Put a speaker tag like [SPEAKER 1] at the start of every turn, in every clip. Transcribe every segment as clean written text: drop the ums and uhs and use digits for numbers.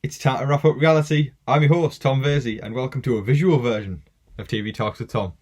[SPEAKER 1] It's time to wrap up reality. I'm your host, Tom Vasey, and welcome to a visual version of TV Talks with Tom.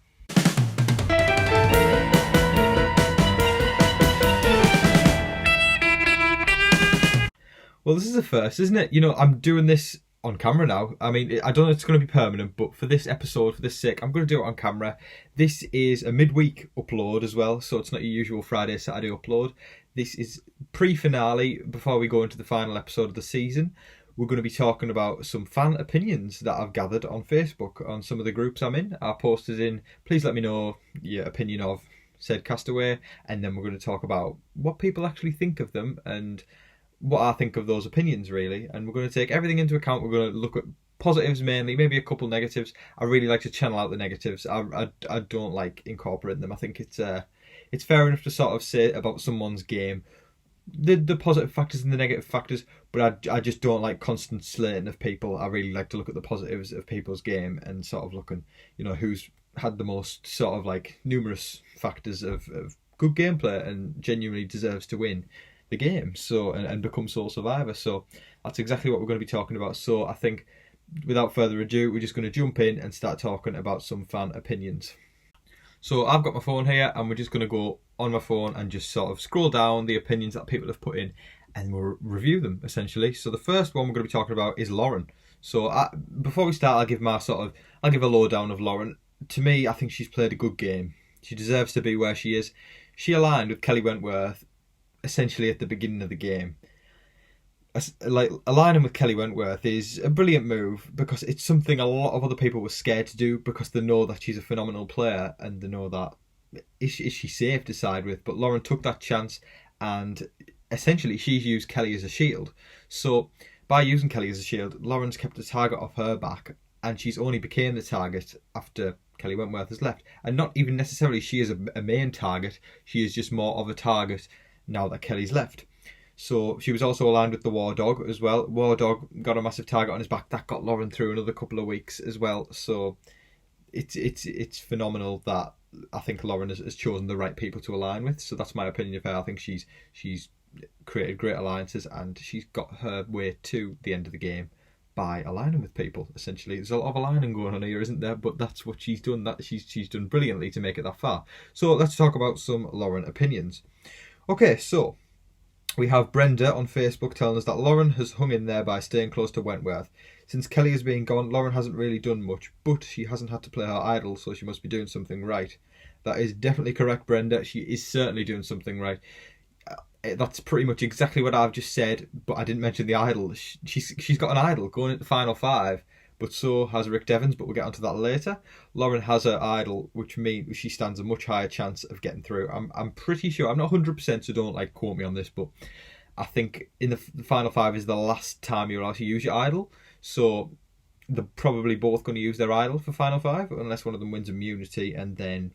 [SPEAKER 1] Well, this is a first, isn't it? You know, I'm doing this on camera now. I mean, I don't know if it's going to be permanent, but for this episode, for this sake, I'm going to do it on camera. This is a midweek upload as well, so it's not your usual Friday, Saturday upload. This is pre-finale before we go into the final episode of the season. We're going to be talking about some fan opinions that I've gathered on Facebook, on some of the groups I'm in. I posted in, please let me know your opinion of said Castaway, and then we're going to talk about what people actually think of them and what I think of those opinions, really. And we're going to take everything into account. We're going to look at positives mainly, maybe a couple negatives. I really like to channel out the negatives. I don't like incorporating them. I think it's fair enough to sort of say about someone's game the positive factors and the negative factors, but I just don't like constant slating of people. I really like to look at the positives of people's game and sort of looking, you know, who's had the most sort of like numerous factors of good gameplay and genuinely deserves to win the game, so and become sole survivor. So that's exactly what we're going to be talking about. So I think without further ado, we're just going to jump in and start talking about some fan opinions. So I've got my phone here and we're just going to go on my phone and just sort of scroll down the opinions that people have put in and we'll review them essentially. So the first one we're going to be talking about is Lauren. So before we start, I'll give a lowdown of Lauren. To me, I think she's played a good game. She deserves to be where she is. She aligned with Kelly Wentworth essentially at the beginning of the game. Like, aligning with Kelly Wentworth is a brilliant move because it's something a lot of other people were scared to do because they know that she's a phenomenal player and they know that is she safe to side with. But Lauren took that chance and essentially she's used Kelly as a shield. So by using Kelly as a shield, Lauren's kept the target off her back and she's only became the target after Kelly Wentworth has left. And not even necessarily she is a main target, she is just more of a target now that Kelly's left. So she was also aligned with the War Dog as well. War Dog got a massive target on his back. That got Lauren through another couple of weeks as well. So it's phenomenal that I think Lauren has chosen the right people to align with. So that's my opinion of her. I think she's created great alliances and she's got her way to the end of the game by aligning with people, essentially. There's a lot of aligning going on here, isn't there? But that's what she's done. That she's done brilliantly to make it that far. So let's talk about some Lauren opinions. Okay, so we have Brenda on Facebook telling us that Lauren has hung in there by staying close to Wentworth. Since Kelly has been gone, Lauren hasn't really done much, but she hasn't had to play her idol, so she must be doing something right. That is definitely correct, Brenda. She is certainly doing something right. That's pretty much exactly what I've just said, but I didn't mention the idol. She's got an idol going into the final five, but so has Rick Devens, but we'll get onto that later. Lauren has her idol, which means she stands a much higher chance of getting through. I'm pretty sure, I'm not 100%, so don't like quote me on this, but I think in the final five is the last time you're allowed to use your idol, so they're probably both going to use their idol for final five, unless one of them wins immunity, and then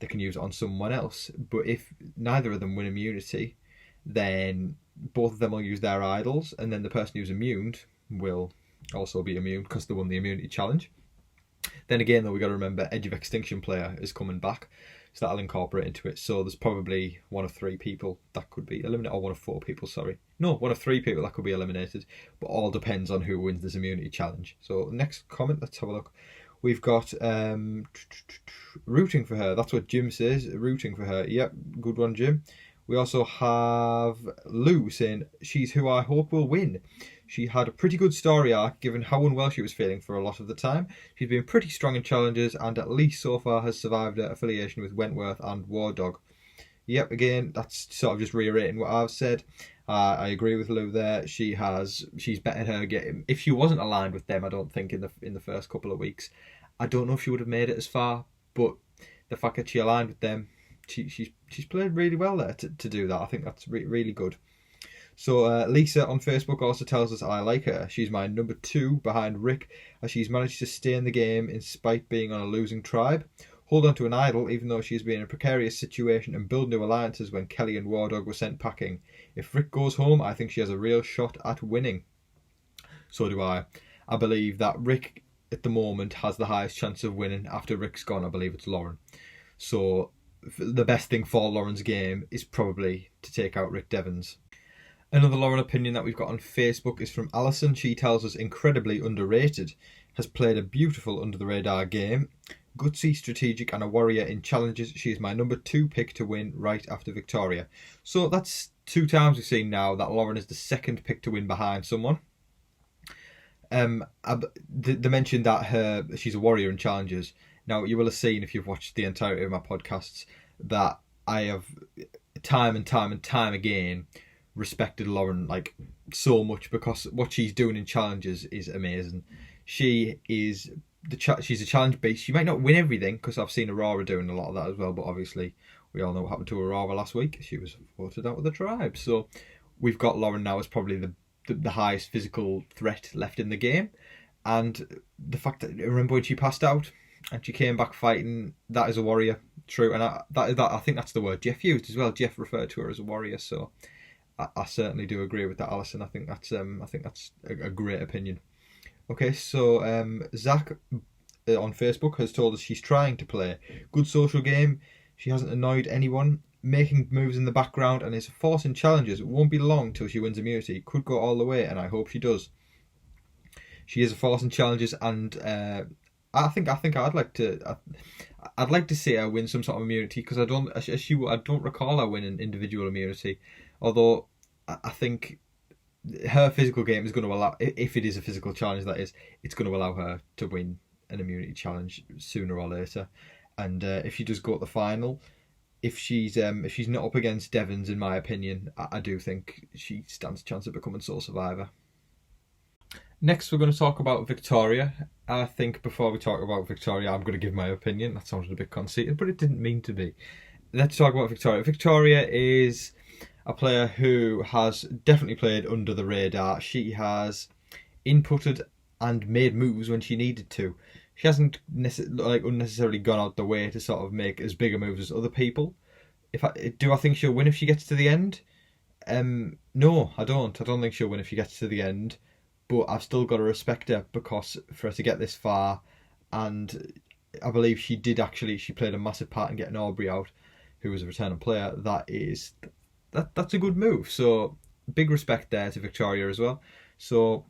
[SPEAKER 1] they can use it on someone else. But if neither of them win immunity, then both of them will use their idols, and then the person who's immune will also be immune because they won the immunity challenge. Then again, though, we got to remember Edge of Extinction player is coming back, so that'll incorporate into it. So there's probably one of three people that could be eliminated, or one of four people, sorry. No, one of three people that could be eliminated, but all depends on who wins this immunity challenge. So next comment, let's have a look. We've got rooting for her. That's what Jim says, rooting for her. Yep, good one, Jim. We also have Lou saying, she's who I hope will win. She had a pretty good story arc given how unwell she was feeling for a lot of the time. She's been pretty strong in challenges and at least so far has survived her affiliation with Wentworth and War Dog. Yep, again, that's sort of just reiterating what I've said. I agree with Lou there. She's bettered her game. If she wasn't aligned with them, I don't think in the first couple of weeks, I don't know if she would have made it as far. But the fact that she aligned with them, she's played really well there to do that. I think that's really good. So Lisa on Facebook also tells us I like her. She's my number 2 behind Rick, as she's managed to stay in the game in spite being on a losing tribe. Hold on to an idol even though she's been in a precarious situation and build new alliances when Kelly and War Dog were sent packing. If Rick goes home, I think she has a real shot at winning. So do I. I believe that Rick at the moment has the highest chance of winning. After Rick's gone, I believe it's Lauren. So the best thing for Lauren's game is probably to take out Rick Devens. Another Lauren opinion that we've got on Facebook is from Alison. She tells us incredibly underrated. Has played a beautiful under the radar game. Gutsy, strategic and a warrior in challenges. She is my number 2 pick to win right after Victoria. So that's 2 times we've seen now that Lauren is the 2nd pick to win behind someone. They mentioned that she's a warrior in challenges. Now, you will have seen, if you've watched the entirety of my podcasts, that I have time and time again respected Lauren like so much, because what she's doing in challenges is amazing. She's a challenge beast. She might not win everything, because I've seen Aurora doing a lot of that as well, but obviously we all know what happened to Aurora last week. She was voted out of the tribe. So we've got Lauren now as probably the highest physical threat left in the game. And the fact that, remember when she passed out and she came back fighting, that is a warrior. True. And I think that's the word Jeff used as well. Jeff referred to her as a warrior. So I certainly do agree with that, Alison. I think that's a great opinion. Okay, so Zach on Facebook has told us she's trying to play good social game. She hasn't annoyed anyone, making moves in the background, and is forcing challenges. It won't be long till she wins immunity. Could go all the way, and I hope she does. She is a force in challenges, and I think I'd like to see her win some sort of immunity, because I don't recall her winning individual immunity. Although I think her physical game is going to allow, if it is a physical challenge, that is, it's going to allow her to win an immunity challenge sooner or later. And if she does go at the final, if she's not up against Devons, in my opinion, I do think she stands a chance of becoming sole survivor. Next, we're going to talk about Victoria. I think before we talk about Victoria, I'm going to give my opinion. That sounded a bit conceited, but it didn't mean to be. Let's talk about Victoria. Victoria is a player who has definitely played under the radar. She has inputted and made moves when she needed to. She hasn't unnecessarily gone out the way to sort of make as big a moves as other people. Do I think she'll win if she gets to the end? No, I don't. I don't think she'll win if she gets to the end. But I've still got to respect her, because for her to get this far, and I believe she played a massive part in getting Aubrey out, who was a returning player. That's a good move. So big respect there to Victoria as well. So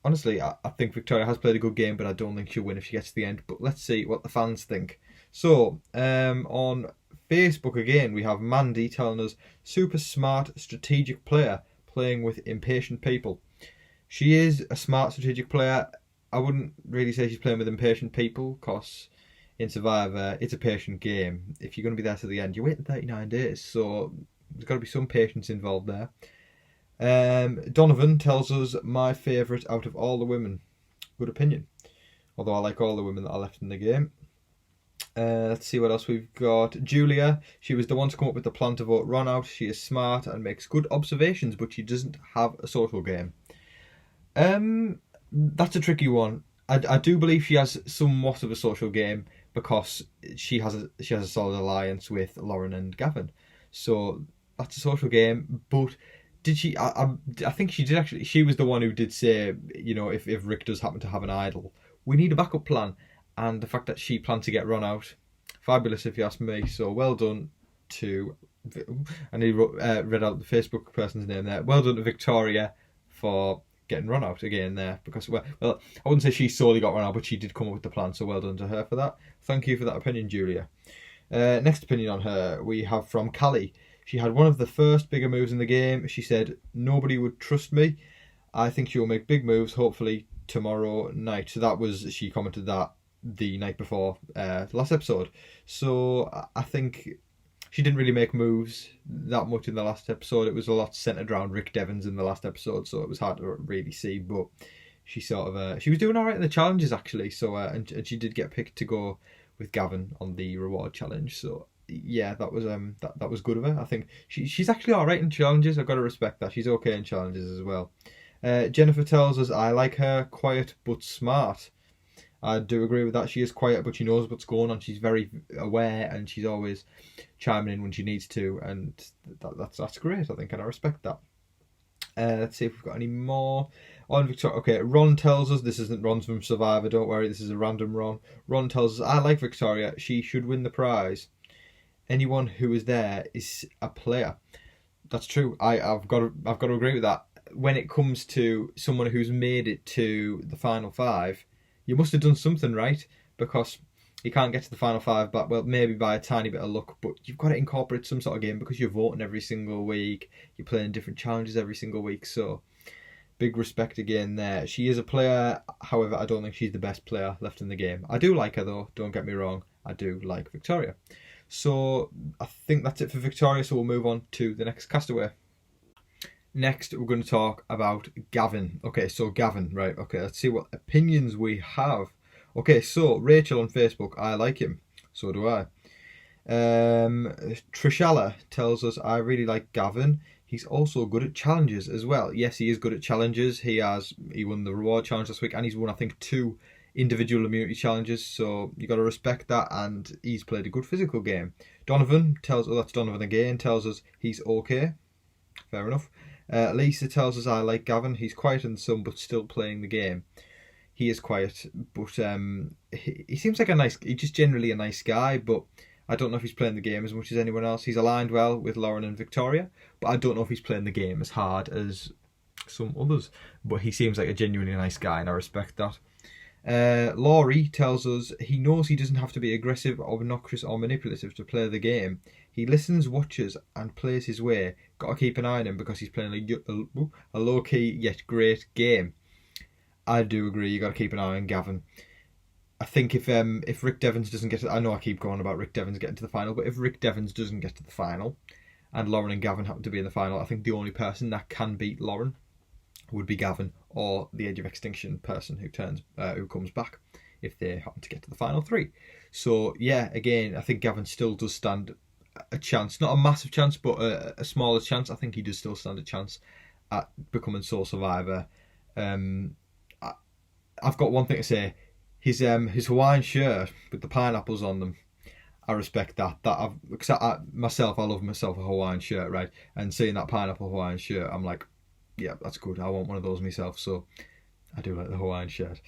[SPEAKER 1] honestly, I think Victoria has played a good game, but I don't think she'll win if she gets to the end. But let's see what the fans think. So on Facebook again, we have Mandy telling us, super smart, strategic player playing with impatient people. She is a smart, strategic player. I wouldn't really say she's playing with impatient people, because in Survivor, it's a patient game. If you're going to be there to the end, you're waiting 39 days. So there's got to be some patience involved there. Donovan tells us, my favourite out of all the women. Good opinion. Although I like all the women that are left in the game. Let's see what else we've got. Julia, she was the one to come up with the plan to vote Ron out. She is smart and makes good observations, but she doesn't have a social game. That's a tricky one. I do believe she has somewhat of a social game, because she has a solid alliance with Lauren and Gavin. So that's a social game. But did she? I think she did actually. She was the one who did say, if Rick does happen to have an idol, we need a backup plan. And the fact that she planned to get Ron out, fabulous if you ask me. So well done to, and he read out the Facebook person's name there. Well done to Victoria for getting Ron out again there, because well, I wouldn't say she solely got Ron out, but she did come up with the plan. So well done to her for that. Thank you for that opinion, Julia. Next opinion on her we have from Callie. She had one of the first bigger moves in the game. She said, nobody would trust me. I think she will make big moves, hopefully tomorrow night. So she commented that the night before the last episode. So I think she didn't really make moves that much in the last episode. It was a lot centred around Rick Devons in the last episode, so it was hard to really see. But she she was doing all right in the challenges, actually. So and she did get picked to go with Gavin on the reward challenge. So yeah, that was good of her. I think she's actually all right in challenges. I've got to respect that. She's okay in challenges as well. Jennifer tells us, I like her, quiet but smart. I do agree with that. She is quiet, but she knows what's going on. She's very aware, and she's always chiming in when she needs to, and that's great, I think, and I respect that. Let's see if we've got any more on Victoria. Okay, Ron tells us, this isn't Ron's from Survivor, don't worry, this is a random Ron. Ron tells us, I like Victoria. She should win the prize. Anyone who is there is a player. That's true. I've got to agree with that. When it comes to someone who's made it to the final five, you must have done something right, because you can't get to the final five, but well, maybe by a tiny bit of luck. But you've got to incorporate some sort of game, because you're voting every single week. You're playing different challenges every single week. So big respect again there. She is a player. However, I don't think she's the best player left in the game. I do like her though. Don't get me wrong. I do like Victoria. So I think that's it for Victoria. So we'll move on to the next castaway. Next, we're going to talk about Gavin. Okay, so Gavin, right? Okay, let's see what opinions we have. Okay, so Rachel on Facebook, I like him. So do I. Trishala tells us, I really like Gavin. He's also good at challenges as well. Yes, he is good at challenges. He won the reward challenge last week, and he's won, I think, 2 individual immunity challenges. So you got to respect that, and he's played a good physical game. Donovan tells, that's Donovan again, tells us he's okay. Fair enough. Lisa tells us, I like Gavin. He's quiet in the sun, but still playing the game. He is quiet, but he seems like he's just generally a nice guy, but I don't know if he's playing the game as much as anyone else. He's aligned well with Lauren and Victoria, but I don't know if he's playing the game as hard as some others. But he seems like a genuinely nice guy, and I respect that. Laurie tells us he knows he doesn't have to be aggressive, obnoxious or manipulative to play the game. He listens, watches and plays his way. Got to keep an eye on him because he's playing a low-key yet great game. I do agree, you got to keep an eye on Gavin. I think if Rick Devens doesn't get to... I know I keep going about Rick Devens getting to the final, but if Rick Devens doesn't get to the final and Lauren and Gavin happen to be in the final, I think the only person that can beat Lauren would be Gavin, or the Age of Extinction person who comes back if they happen to get to the final 3. So yeah, again, I think Gavin still does stand a chance, not a massive chance, but a smaller chance. I think he does still stand a chance at becoming sole survivor. I've got one thing to say. His Hawaiian shirt with the pineapples on them, I respect that. Because I love myself a Hawaiian shirt, right? And seeing that pineapple Hawaiian shirt, I'm like, yeah, that's good. I want one of those myself. So I do like the Hawaiian shirt.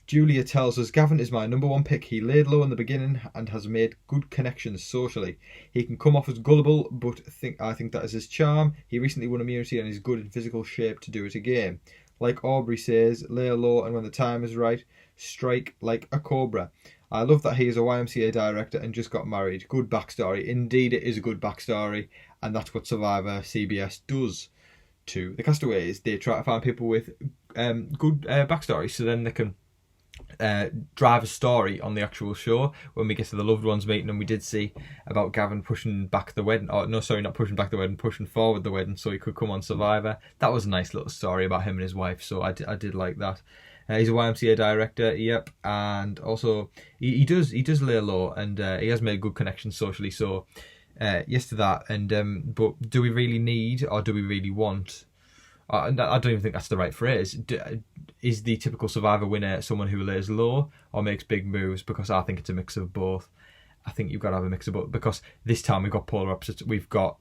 [SPEAKER 1] Julia tells us, Gavin is my number 1 pick. He laid low in the beginning and has made good connections socially. He can come off as gullible, but I think that is his charm. He recently won immunity and is good in physical shape to do it again. Like Aubrey says, lay low and when the time is right, strike like a cobra. I love that he is a YMCA director and just got married. Good backstory. Indeed, it is a good backstory, and that's what Survivor CBS does to the castaways. They try to find people with good backstories, so then they can drive a story on the actual show when we get to the loved ones meeting. And we did see about Gavin pushing back the wedding, not pushing back the wedding, pushing forward the wedding so he could come on Survivor. That was a nice little story about him and his wife, so I did like that. He's a YMCA director, yep, and also he does lay low, and he has made good connections socially, so yes to that. And but do we really need, or do we really want, I don't even think that's the right phrase, is the typical Survivor winner someone who lays low or makes big moves? Because I think it's a mix of both. I think you've got to have a mix of both, because this time we've got polar opposites. We've got,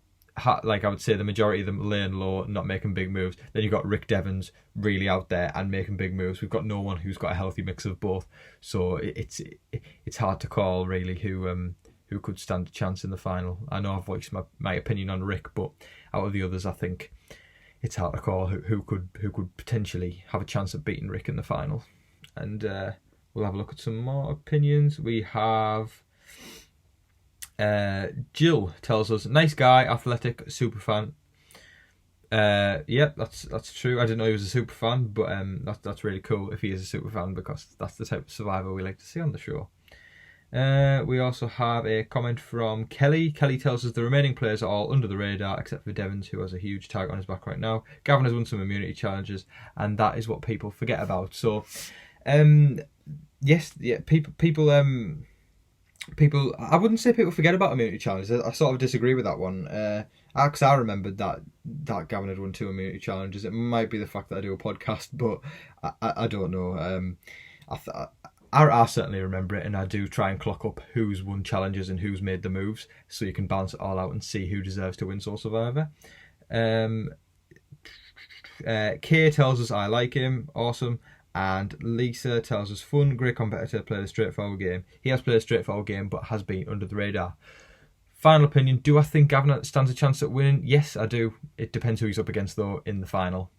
[SPEAKER 1] like I would say, the majority of them laying low, not making big moves. Then you've got Rick Devens really out there and making big moves. We've got no one who's got a healthy mix of both. So it's hard to call really who could stand a chance in the final. I know I've voiced my opinion on Rick, but out of the others, I think it's hard to call who could potentially have a chance at beating Rick in the final. And we'll have a look at some more opinions. We have Jill tells us, nice guy, athletic, super fan. Yep, that's true. I didn't know he was a super fan, but that's really cool if he is a super fan, because that's the type of Survivor we like to see on the show. We also have a comment from Kelly. Kelly tells us the remaining players are all under the radar except for Devens, who has a huge tag on his back right now. Gavin has won some immunity challenges, and that is what people forget about. So, yes, yeah, people. I wouldn't say people forget about immunity challenges. I sort of disagree with that one. Because I remembered that Gavin had won 2 immunity challenges. It might be the fact that I do a podcast, but I don't know. I certainly remember it, and I do try and clock up who's won challenges and who's made the moves, so you can balance it all out and see who deserves to win Soul Survivor. Kay tells us, I like him, awesome. And Lisa tells us, fun, great competitor, played a straightforward game. He has played a straightforward game, but has been under the radar. Final opinion, do I think Gavin stands a chance at winning? Yes, I do. It depends who he's up against, though, in the final.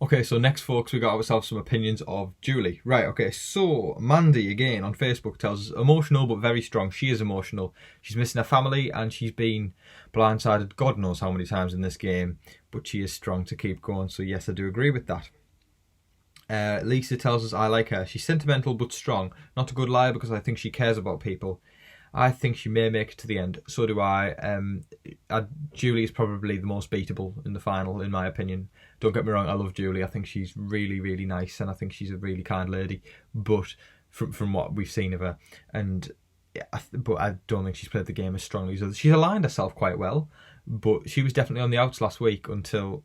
[SPEAKER 1] Okay, so next, folks, we got ourselves some opinions of Julie. Right, okay, so Mandy, again, on Facebook tells us, emotional but very strong. She is emotional. She's missing her family and she's been blindsided God knows how many times in this game, but she is strong to keep going, so yes, I do agree with that. Lisa tells us, I like her. She's sentimental but strong. Not a good liar because I think she cares about people. I think she may make it to the end. So do I. Julie is probably the most beatable in the final, in my opinion. Don't get me wrong, I love Julie. I think she's really, really nice, and I think she's a really kind lady. But from what we've seen of her, but I don't think she's played the game as strongly as others. She's aligned herself quite well, but she was definitely on the outs last week until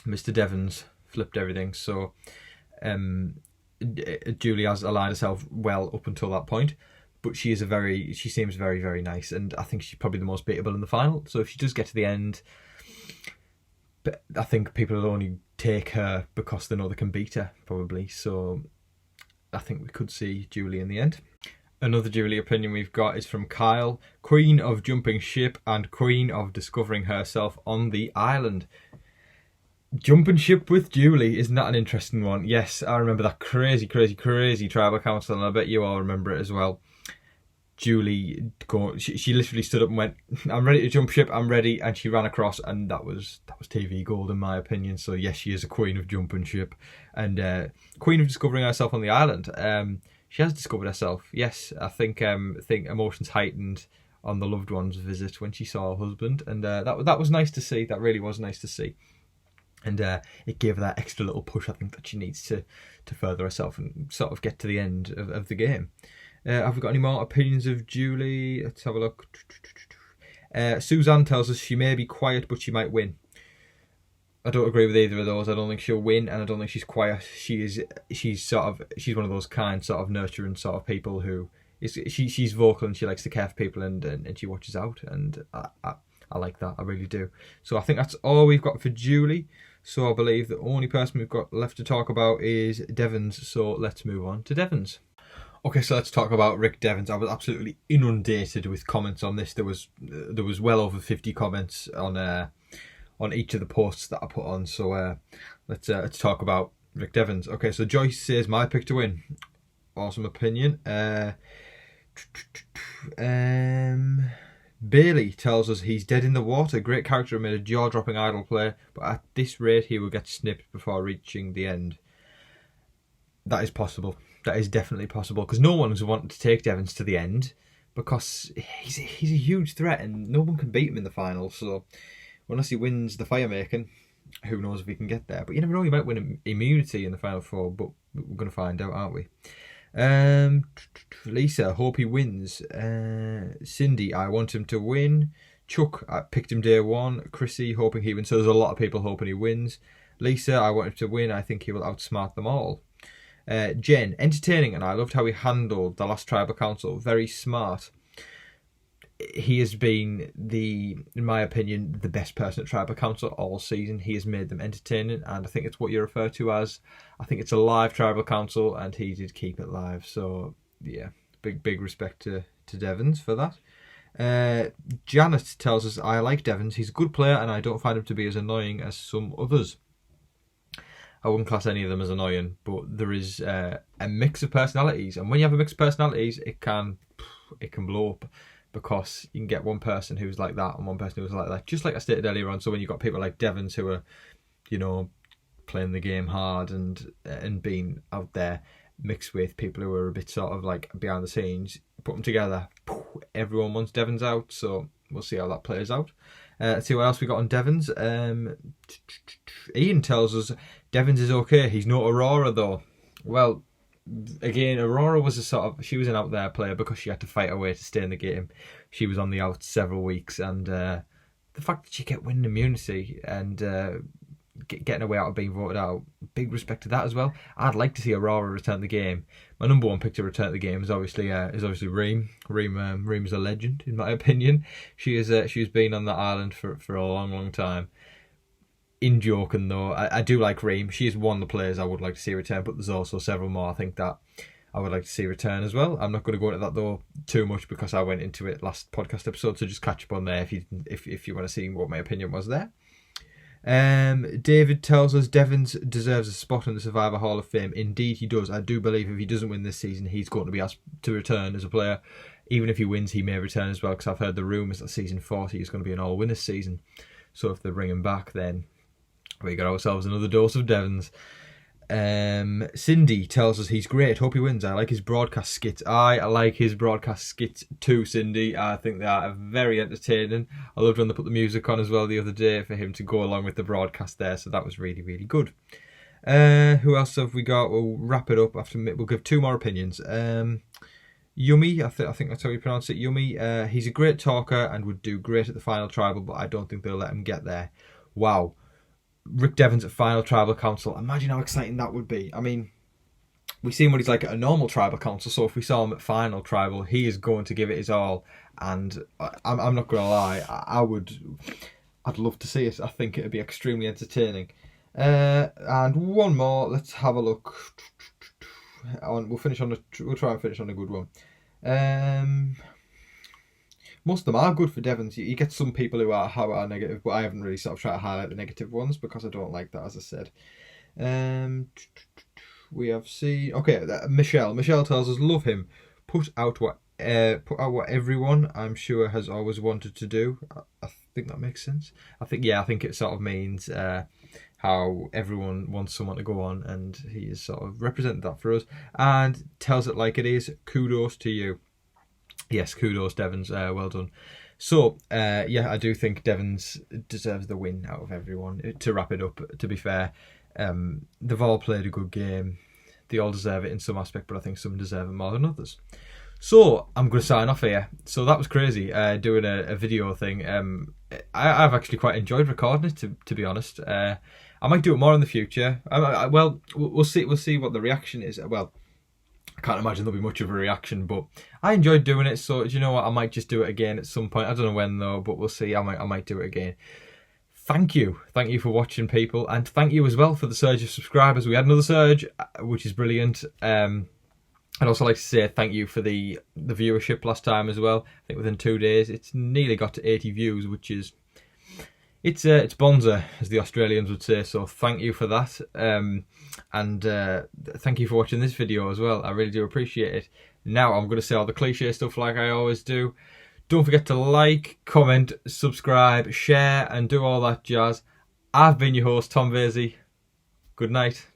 [SPEAKER 1] Mr. Devons flipped everything. So Julie has aligned herself well up until that point. But she seems very, very nice, and I think she's probably the most beatable in the final. So if she does get to the end, but I think people will only take her because they know they can beat her, probably. So I think we could see Julie in the end. Another Julie opinion we've got is from Kyle, Queen of Jumping Ship and Queen of Discovering Herself on the Island. Jumping ship with Julie, isn't that an interesting one? Yes, I remember that crazy tribal council, and I bet you all remember it as well. Julie, she literally stood up and went, I'm ready to jump ship, I'm ready, and she ran across, and that was TV gold in my opinion. So yes, she is a queen of jumping ship and queen of discovering herself on the island. She has discovered herself. Yes, I think emotions heightened on the loved one's visit when she saw her husband, and that was nice to see. That really was nice to see. And it gave her that extra little push, I think, that she needs to further herself and sort of get to the end of the game. Have we got any more opinions of Julie? Let's have a look. Suzanne tells us she may be quiet, but she might win. I don't agree with either of those. I don't think she'll win, and I don't think she's quiet. She's one of those kind, sort of nurturing sort of people who she's vocal and she likes to care for people and she watches out, and I like that. I really do. So I think that's all we've got for Julie. So I believe the only person we've got left to talk about is Devons. So let's move on to Devons. Okay, so let's talk about Rick Devons. I was absolutely inundated with comments on this. There was well over 50 comments on each of the posts that I put on. So let's talk about Rick Devons. Okay, so Joyce says my pick to win. Awesome opinion. Bailey tells us he's dead in the water. Great character, made a jaw-dropping idol play, but at this rate he will get snipped before reaching the end. That is possible. That is definitely possible, because no one's wanting to take Devons to the end, because he's a huge threat and no one can beat him in the final. So unless he wins the fire making, who knows if he can get there. But you never know, he might win immunity in the final four, but we're going to find out, aren't we? Lisa, hope he wins. Cindy, I want him to win. Chuck, I picked him day one. Chrissy, hoping he wins. So there's a lot of people hoping he wins. Lisa, I want him to win. I think he will outsmart them all. Jen, entertaining, and I loved how he handled the last tribal council. Very smart. He has been in my opinion, the best person at tribal council all season. He has made them entertaining, and I think it's what you refer to as, I think it's a live tribal council, and he did keep it live. So yeah, big respect to Devons for that. Janet tells us, I like Devons. He's a good player, and I don't find him to be as annoying as some others. I wouldn't class any of them as annoying, but there is a mix of personalities, and when you have a mix of personalities, it can blow up, because you can get one person who's like that and one person who's like that. Just like I stated earlier on. So when you've got people like Devons who are, playing the game hard and being out there, mixed with people who are a bit sort of like behind the scenes, put them together, everyone wants Devons out. So we'll see how that plays out. Let's see what else we got on Devons. Ian tells us Devons is okay. He's not Aurora though. Well, again, Aurora was she was an out there player because she had to fight her way to stay in the game. She was on the out several weeks, and the fact that she kept winning immunity and getting away out of being voted out, big respect to that as well. I'd like to see Aurora return to the game. My number one pick to return to the game is obviously Reem. Reem is a legend in my opinion. She's been on that island for a long time. In joking though, I do like Reem. She is one of the players I would like to see return, but there's also several more I think I would like to see return as well. I'm not going to go into that though too much because I went into it last podcast episode, so just catch up on there if you want to see what my opinion was there. David tells us Devons deserves a spot in the Survivor Hall of Fame. Indeed he does. I do believe if he doesn't win this season, he's going to be asked to return as a player. Even if he wins, he may return as well, because I've heard the rumours that season 40 is going to be an all-winners season. So if they bring him back, then we got ourselves another dose of Devons. Cindy tells us he's great. Hope he wins. I like his broadcast skits. I like his broadcast skits too, Cindy. I think they are very entertaining. I loved when they put the music on as well the other day for him to go along with the broadcast there. So that was really, really good. Who else have we got? We'll wrap it up after. We'll give 2 more opinions. Yummy, I think that's how you pronounce it. Yummy. He's a great talker and would do great at the final tribal, but I don't think they'll let him get there. Wow. Rick Devons at Final Tribal Council. Imagine how exciting that would be. I mean, we've seen what he's like at a normal Tribal Council, so if we saw him at Final Tribal, he is going to give it his all. And I'm not going to lie, I'd love to see it. I think it'd be extremely entertaining. And one more, let's have a look. We'll try and finish on a good one. Most of them are good for Devons. You get some people who are negative, but I haven't really sort of tried to highlight the negative ones because I don't like that, as I said. We have seen... Okay, Michelle. Michelle tells us, love him. Put out what everyone, I'm sure, has always wanted to do. I think that makes sense. I think it sort of means how everyone wants someone to go on, and he has sort of represented that for us. And tells it like it is. Kudos to you. Yes, kudos, Devons. Well done. So, I do think Devons deserves the win out of everyone. To wrap it up, to be fair, they've all played a good game. They all deserve it in some aspect, but I think some deserve it more than others. So, I'm going to sign off here. So, that was crazy, doing a video thing. I've actually quite enjoyed recording it, to be honest. I might do it more in the future. Well, we'll see what the reaction is. Well, I can't imagine there'll be much of a reaction, but I enjoyed doing it, so do you know what? I might just do it again at some point. I don't know when though, but we'll see. I might do it again. Thank you for watching, people, and thank you as well for the surge of subscribers. We had another surge, which is brilliant. I'd also like to say thank you for the viewership last time as well. I think within 2 days it's nearly got to 80 views, which is it's bonza, as the Australians would say. So thank you for that. And thank you for watching this video as well. I really do appreciate it. Now I'm going to say all the cliche stuff like I always do. Don't forget to like, comment, subscribe, share, and do all that jazz. I've been your host, Tom Vasey. Good night.